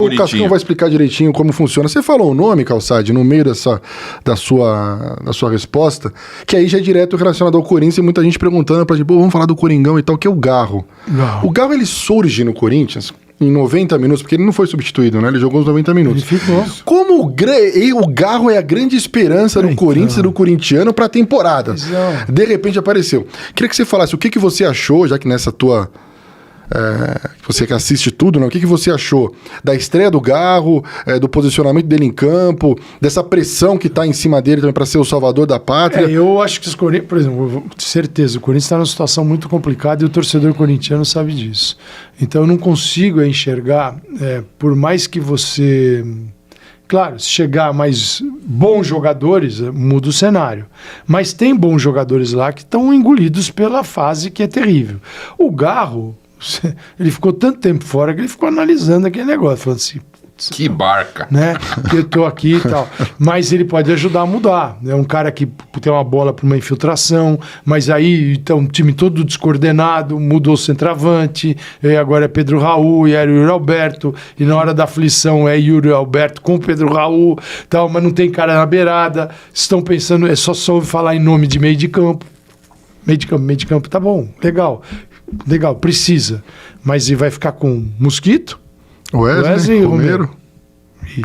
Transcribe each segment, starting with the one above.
O Cascão vai explicar direitinho como funciona. Você falou o nome, Calçade, no meio da sua resposta, que aí já é direto relacionado ao Corinthians e muita gente perguntando pra gente, vamos falar do Coringão e tal, que é o Garro. O Garro, ele surge no Corinthians em 90 minutos, porque ele não foi substituído, né? Ele jogou os 90 minutos. Ele ficou. Como o Garro é a grande esperança do Corinthians e do corintiano pra temporada. De repente apareceu. Queria que você falasse o que você achou, já que nessa tua... você que assiste tudo, né? O que você achou da estreia do Garro, do posicionamento dele em campo, dessa pressão que tá em cima dele também para ser o salvador da pátria? Eu acho que os Corinthians, por exemplo, de certeza, o Corinthians está numa situação muito complicada e o torcedor corintiano sabe disso. Então eu não consigo enxergar, por mais que você... Claro, se chegar mais bons jogadores, muda o cenário. Mas tem bons jogadores lá que estão engolidos pela fase que é terrível. O Garro... Ele ficou tanto tempo fora que ele ficou analisando aquele negócio, falando assim... Que barca! Né? Que eu tô aqui e tal. Mas ele pode ajudar a mudar. É um cara que tem uma bola para uma infiltração, mas aí então, o time todo descoordenado, mudou o centroavante, e agora é Pedro Raul e era Yuri Alberto, e na hora da aflição é Yuri Alberto com Pedro Raul, tal, mas não tem cara na beirada. Estão pensando, só ouve falar em nome de meio de campo. Meio de campo, tá bom, legal, precisa. Mas e vai ficar com Mosquito? Wesley Romero.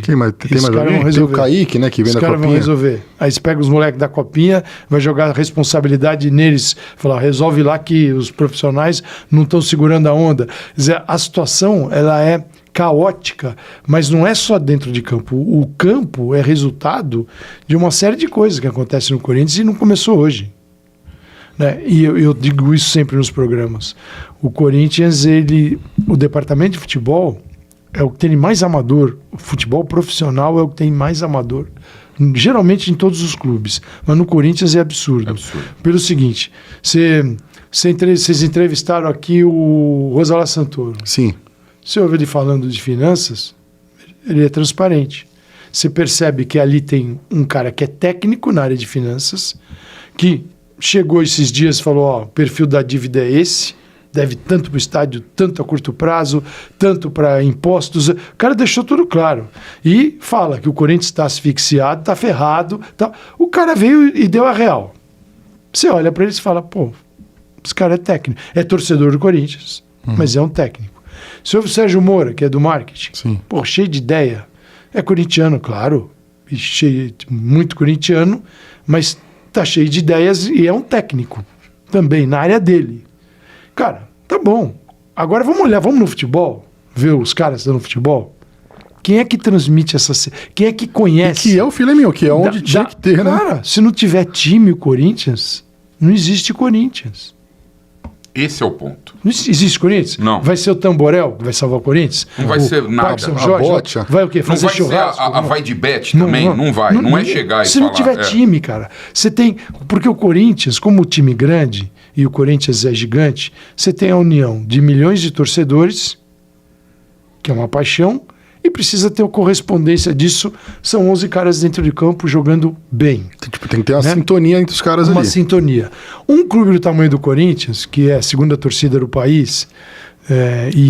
Quem mais? Tem mais alguém? Tem o Kaique, né, que vem da Copinha. Os caras vão resolver. Aí você pega os moleques da Copinha, vai jogar a responsabilidade neles, falar, resolve lá que os profissionais não estão segurando a onda. Quer dizer, a situação, ela é caótica, mas não é só dentro de campo. O campo é resultado de uma série de coisas que acontecem no Corinthians e não começou hoje. Né? E eu digo isso sempre nos programas. O Corinthians, o departamento de futebol é o que tem mais amador. O futebol profissional é o que tem mais amador. Geralmente em todos os clubes. Mas no Corinthians é absurdo. Pelo seguinte, vocês entrevistaram aqui o Rosalá Santoro. Sim. Você ouve ele falando de finanças, ele é transparente. Você percebe que ali tem um cara que é técnico na área de finanças, que chegou esses dias e falou, o perfil da dívida é esse, deve tanto para o estádio, tanto a curto prazo, tanto para impostos. O cara deixou tudo claro. E fala que o Corinthians está asfixiado, está ferrado. Tá. O cara veio e deu a real. Você olha para ele e fala, esse cara é técnico. É torcedor do Corinthians, mas é um técnico. Se ouve o Sérgio Moura, que é do marketing, cheio de ideia. É corintiano, claro, muito corintiano, mas tá cheio de ideias e é um técnico também, na área dele. Cara, tá bom. Agora vamos no futebol, ver os caras no futebol. Quem é que transmite essa... Quem é que conhece? E que é o filé mignon, que é onde tinha que ter, né? Cara, se não tiver time o Corinthians, não existe Corinthians. Esse é o ponto. Não existe Corinthians? Não. Vai ser o Tamborel que vai salvar o Corinthians? Não vai ser nada. Parque São Jorge, vai o quê? Fazer churrasco? Não vai ser a vai de bet também? Não vai. Não é chegar e falar... Se não tiver time, cara. Você tem... Porque o Corinthians, como o time grande, e o Corinthians é gigante, você tem a união de milhões de torcedores, que é uma paixão, e precisa ter a correspondência disso. São 11 caras dentro de campo jogando bem. Tem que ter uma sintonia entre os caras ali. Uma sintonia. Um clube do tamanho do Corinthians, que é a segunda torcida do país...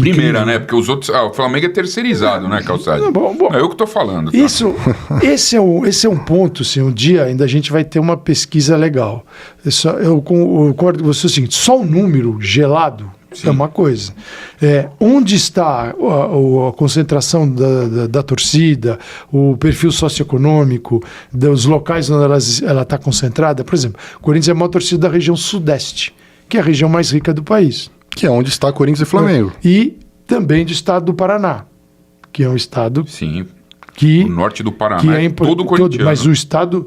Primeira, né? Porque os outros... o Flamengo é terceirizado, né, Calçado? Bom. É eu que estou falando. Tá? Esse é um ponto, assim, um dia ainda a gente vai ter uma pesquisa legal. Eu concordo com você o seguinte, só o número gelado é uma coisa. Onde está a concentração da torcida, o perfil socioeconômico, dos locais onde ela está concentrada? Por exemplo, o Corinthians é a maior torcida da região sudeste, que é a região mais rica do país. Que é onde está Corinthians e Flamengo. E também do estado do Paraná, que é um estado... Sim, que, o norte do Paraná que é todo corintiano. Mas o estado...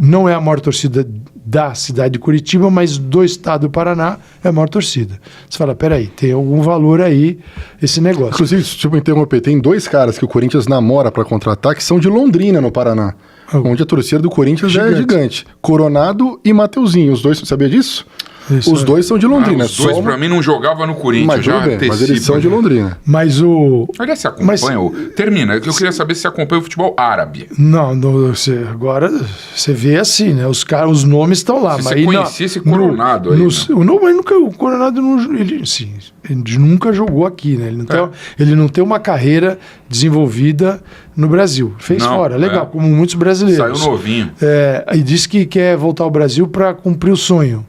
não é a maior torcida da cidade de Curitiba, mas do estado do Paraná é a maior torcida. Você fala, peraí, tem algum valor aí esse negócio. Inclusive, deixa eu interromper, tem 2 caras que o Corinthians namora para contratar, que são de Londrina, no Paraná. Onde a torcida do Corinthians é gigante. Coronado e Mateuzinho, os dois, sabia disso? Isso Os dois são de Londrina. Os dois, pra mim, não jogavam no Corinthians. Mas, já mas eles são de Londrina. Mas o... Aliás, você acompanha Termina, eu queria saber se você acompanha o futebol árabe. Não, agora você vê assim, né? Os nomes estão lá. Se mas você conhecia esse Coronado aí, o Coronado ele nunca jogou aqui, né? Ele não tem uma carreira desenvolvida no Brasil. Fez fora, legal, como muitos brasileiros. Saiu novinho. E disse que quer voltar ao Brasil para cumprir o sonho.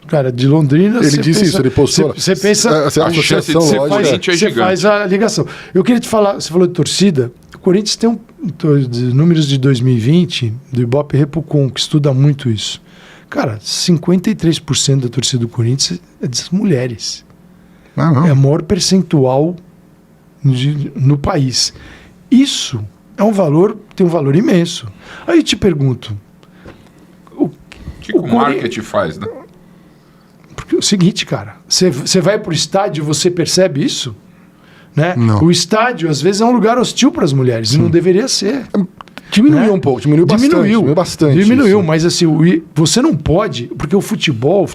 Cara, de Londrina... Ele disse isso, ele postou. Você pensa... A chance de ser Corinthians é gigante. Você faz a ligação. Eu queria te falar, você falou de torcida, o Corinthians tem números de 2020, do Ibope Repucon, que estuda muito isso. Cara, 53% da torcida do Corinthians é das mulheres. É o maior percentual no país. Isso tem um valor imenso. Aí te pergunto... O que o marketing faz, né? Porque é o seguinte, cara, você vai pro estádio e você percebe isso? Né? Não. O estádio, às vezes, é um lugar hostil para as mulheres, e não deveria ser. Diminuiu um pouco, diminuiu bastante. Diminuiu, mas assim, você não pode, porque o futebol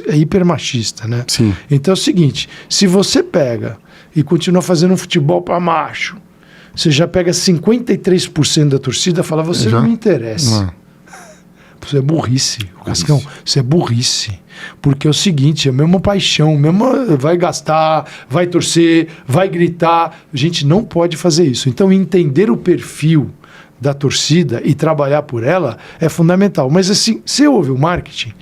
é hipermachista, né? Sim. Então é o seguinte, se você pega e continua fazendo um futebol para macho, você já pega 53% da torcida e fala, você não me interessa. Não. Isso é burrice, Cascão. Isso é burrice. Porque é o seguinte, é a mesma paixão, vai gastar, vai torcer, vai gritar. A gente não pode fazer isso. Então, entender o perfil da torcida e trabalhar por ela é fundamental. Mas assim, você ouve o marketing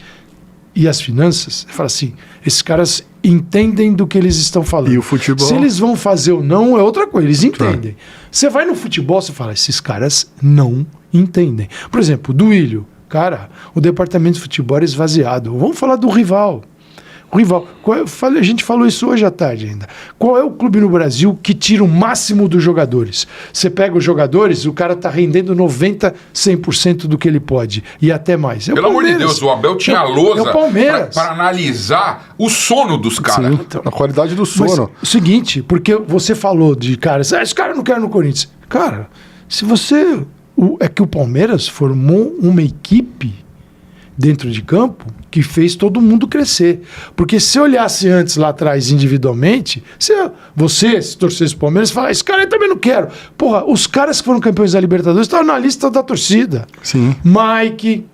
e as finanças, você fala assim, esses caras entendem do que eles estão falando. E o futebol? Se eles vão fazer ou não, é outra coisa. Eles entendem. Você vai no futebol, você fala, esses caras não entendem. Por exemplo, do Duílio. Cara, o departamento de futebol é esvaziado. Vamos falar do rival. O rival. A gente falou isso hoje à tarde ainda. Qual é o clube no Brasil que tira o máximo dos jogadores? Você pega os jogadores, o cara tá rendendo 90%, 100% do que ele pode. E até mais. Pelo amor de Deus, o Abel tinha lousa para analisar o sono dos caras. Então, a qualidade do sono. Mas, o seguinte, porque você falou de caras, esse cara não quer no Corinthians. Cara, se você... É que o Palmeiras formou uma equipe dentro de campo que fez todo mundo crescer. Porque se olhasse antes lá atrás individualmente, você se torcesse o Palmeiras, fala, esse cara eu também não quero. Porra, os caras que foram campeões da Libertadores estavam na lista da torcida. Sim. Mike,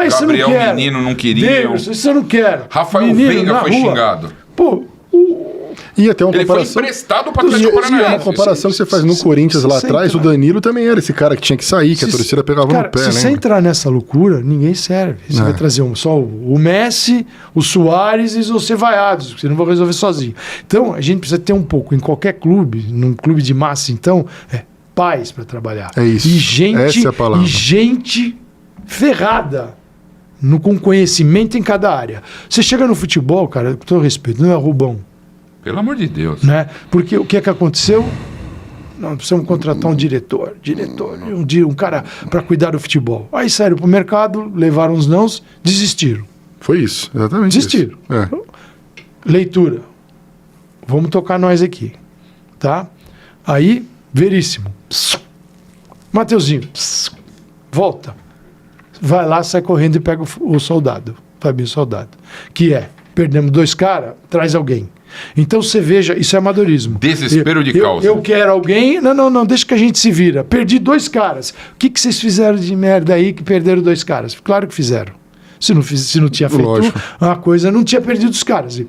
isso eu não quero. Gabriel Menino não queria. Davidson, isso eu não quero. Rafael Veiga foi xingado. Pô, E até uma ele comparação... foi emprestado para o Atlético Paranaense. Uma comparação que você faz no Corinthians lá atrás, o Danilo também era esse cara que tinha que sair, que a torcida pegava no pé, né? Se você entrar nessa loucura, ninguém serve. Você vai trazer só o Messi, o Suárez e os cevaiados, que você não vai resolver sozinho. Então, a gente precisa ter um pouco, em qualquer clube, num clube de massa, então, paz para trabalhar. É isso. Essa é a palavra. E gente ferrada. Com conhecimento em cada área. Você chega no futebol, cara, com todo respeito, não é Rubão. Pelo amor de Deus. Né? Porque o que é que aconteceu? Nós precisamos contratar um diretor, um cara para cuidar do futebol. Aí saíram para o mercado, levaram os nãos, desistiram. Foi isso, exatamente. Desistiram. Isso. Leitura. Vamos tocar nós aqui. Tá? Aí, Veríssimo. Mateuzinho. Volta. Vai lá, sai correndo e pega o soldado. Fabinho Soldado. Que perdemos 2 caras, traz alguém. Então você veja, isso é amadorismo. Desespero de causa. Eu quero alguém. Não, deixa que a gente se vira. Perdi 2 caras. O que vocês fizeram de merda aí que perderam 2 caras? Claro que fizeram. Se não tinha feito uma coisa, não tinha perdido os caras.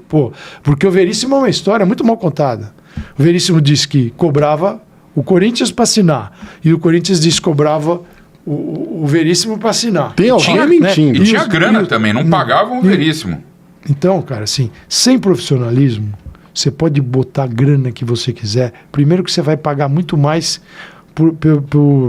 Porque o Veríssimo é uma história muito mal contada. O Veríssimo disse que cobrava o Corinthians para assinar. E o Corinthians disse que cobrava o Veríssimo para assinar. Tem alguém mentindo. E tinha grana também, não pagavam o Veríssimo. Então, cara, assim, sem profissionalismo, você pode botar a grana que você quiser. Primeiro que você vai pagar muito mais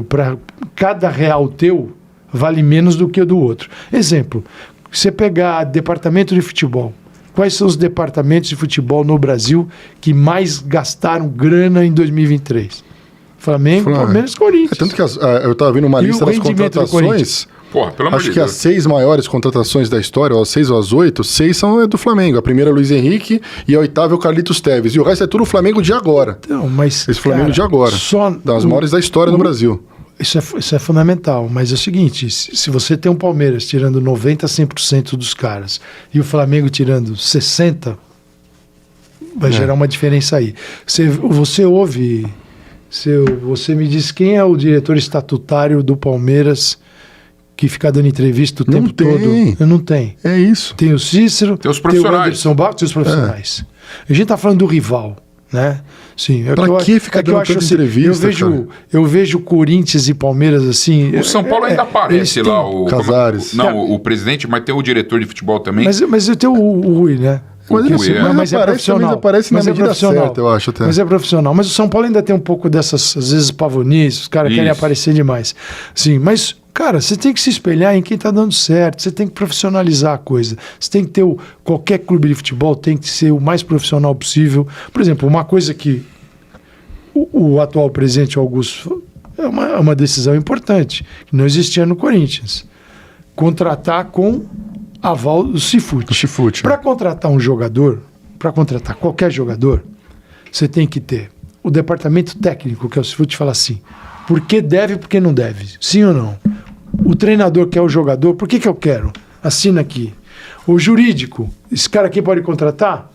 para cada real teu, vale menos do que o do outro. Exemplo, você pegar departamento de futebol. Quais são os departamentos de futebol no Brasil que mais gastaram grana em 2023? Flamengo, Palmeiras, Corinthians. Tanto que eu estava vendo uma lista das contratações. Porra, pelo amor de Deus. Acho que as 6 maiores contratações da história, ou as 6 ou as 8, 6 são do Flamengo. A primeira é Luiz Henrique e a 8ª é o Carlitos Teves. E o resto é tudo o Flamengo de agora. Então, mas, esse Flamengo de agora. Das maiores da história no Brasil. Isso é fundamental, mas é o seguinte, se você tem um Palmeiras tirando 90%, 100% dos caras e o Flamengo tirando 60%, vai gerar uma diferença aí. Você ouve, você me diz quem é o diretor estatutário do Palmeiras que fica dando entrevista o tempo todo? Não tem. É isso. Tem o Cícero, tem os profissionais. Tem o Anderson Barros, tem os profissionais. A gente está falando do rival, né? Sim, pra que ficar dando tanta entrevista, eu vejo Corinthians e Palmeiras assim... O São Paulo ainda aparece lá, o Casares. O presidente, mas tem o diretor de futebol também. Mas eu tenho o Rui, né? Mas aparece na medida certa, eu acho até. Mas é profissional. Mas o São Paulo ainda tem um pouco dessas, às vezes, pavonices, os caras querem aparecer demais. Sim, mas, cara, você tem que se espelhar em quem está dando certo, você tem que profissionalizar a coisa. Você tem que ter qualquer clube de futebol tem que ser o mais profissional possível. Por exemplo, uma coisa que o atual presidente Augusto é uma decisão importante, que não existia no Corinthians. Contratar com aval do Cifute. Para contratar um jogador, para contratar qualquer jogador, você tem que ter o departamento técnico, que é o Cifute, fala assim, por que deve, por que não deve, sim ou não. O treinador quer o jogador, por que eu quero? Assina aqui. O jurídico, esse cara aqui pode contratar?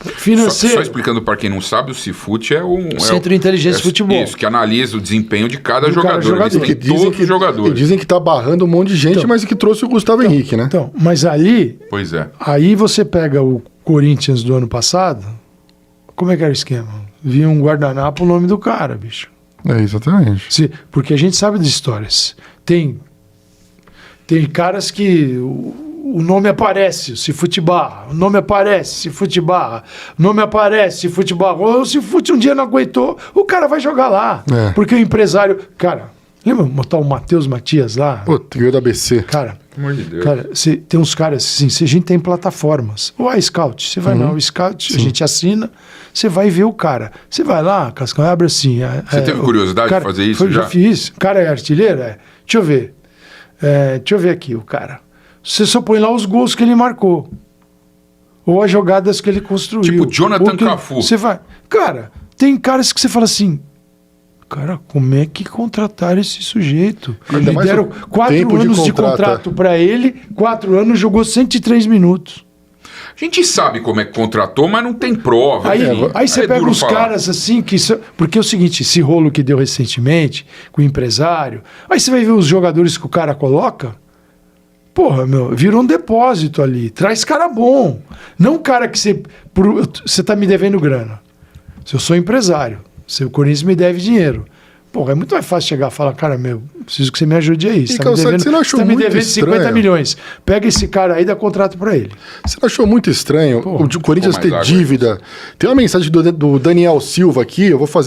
Financeiro. Só explicando para quem não sabe, o Cifute é um... Centro de Inteligência de Futebol. Isso, que analisa o desempenho de cada jogador. Eles têm todos os jogadores. Dizem que tá barrando um monte de gente, mas que trouxe o Gustavo Henrique, né? Então, mas ali... Pois é. Aí você pega o Corinthians do ano passado, como é que era o esquema? Vinha um guardanapo o nome do cara, bicho. É, exatamente. Porque a gente sabe das histórias. Tem caras que... O nome aparece, Cifute Barra. O nome aparece, Cifute Barra. O nome aparece, Cifute Barra. O Cifute um dia não aguentou, o cara vai jogar lá. Porque o empresário... Cara, lembra botar o Matheus Matias lá? Pô, veio da ABC. Cara, pelo amor de Deus. Cara, tem uns caras assim, a gente tem plataformas. Ou a Scout, você vai lá, o Scout, a gente assina, você vai ver o cara. Você vai lá, Cascão, abre assim. Você teve curiosidade de fazer isso já? Já fiz. O cara é artilheiro? Deixa eu ver. Deixa eu ver aqui o cara. Você só põe lá os gols que ele marcou. Ou as jogadas que ele construiu. Tipo Jonathan Cafu. Você vai... Cara, tem caras que você fala assim... Cara, como é que contrataram esse sujeito? Ainda mais deram 4 anos de contrato para ele, 4 anos, jogou 103 minutos. A gente sabe como é que contratou, mas não tem prova. Aí você pega uns caras assim que... Porque é o seguinte, esse rolo que deu recentemente com o empresário, aí você vai ver os jogadores que o cara coloca... Porra, virou um depósito ali. Traz cara bom. Não cara que você tá me devendo grana. Se eu sou empresário, se o Corinthians me deve dinheiro. Porra, é muito mais fácil chegar e falar, cara, preciso que você me ajude aí. Você tá me devendo 50 milhões. Pega esse cara aí e dá contrato pra ele. Você não achou muito estranho o Corinthians ter dívida? Tem uma mensagem do Daniel Silva aqui, eu vou fazer